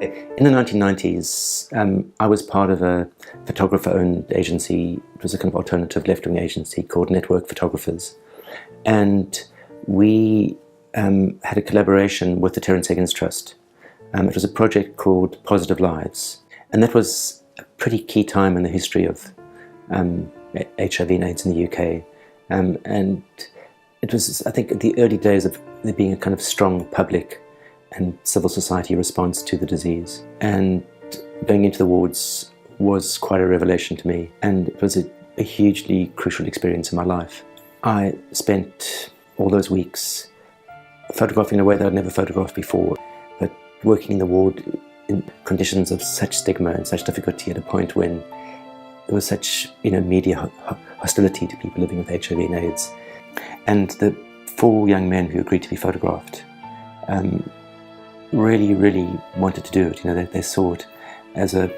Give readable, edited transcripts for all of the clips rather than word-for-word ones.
In the 1990s, I was part of a photographer-owned agency. It was a kind of alternative left-wing agency called Network Photographers. And we had a collaboration with the Terrence Higgins Trust. It was a project called Positive Lives. And that was a pretty key time in the history of HIV and AIDS in the UK. And it was, I think, the early days of there being a kind of strong public and civil society response to the disease. And going into the wards was quite a revelation to me, and it was a hugely crucial experience in my life. I spent all those weeks photographing in a way that I'd never photographed before, but working in the ward in conditions of such stigma and such difficulty at a point when there was such media hostility to people living with HIV and AIDS. And the 4 young men who agreed to be photographed really wanted to do it. They saw it as an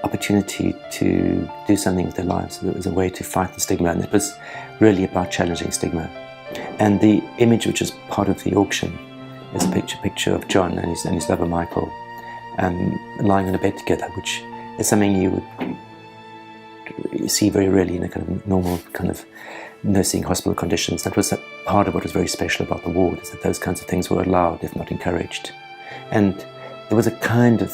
opportunity to do something with their lives. It was a way to fight the stigma, and it was really about challenging stigma. And the image which is part of the auction is a picture of John and his lover Michael lying on a bed together, which is something you would see very rarely in a kind of normal kind of nursing hospital conditions. That was part of what was very special about the ward, is that those kinds of things were allowed, if not encouraged. And there was a kind of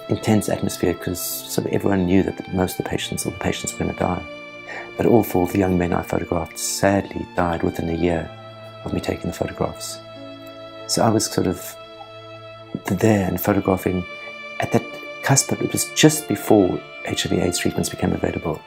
intense atmosphere because sort of everyone knew that most of the patients were going to die. But all 4 of the young men I photographed sadly died within a year of me taking the photographs. So I was sort of there and photographing at that cusp, but it was just before HIV/AIDS treatments became available.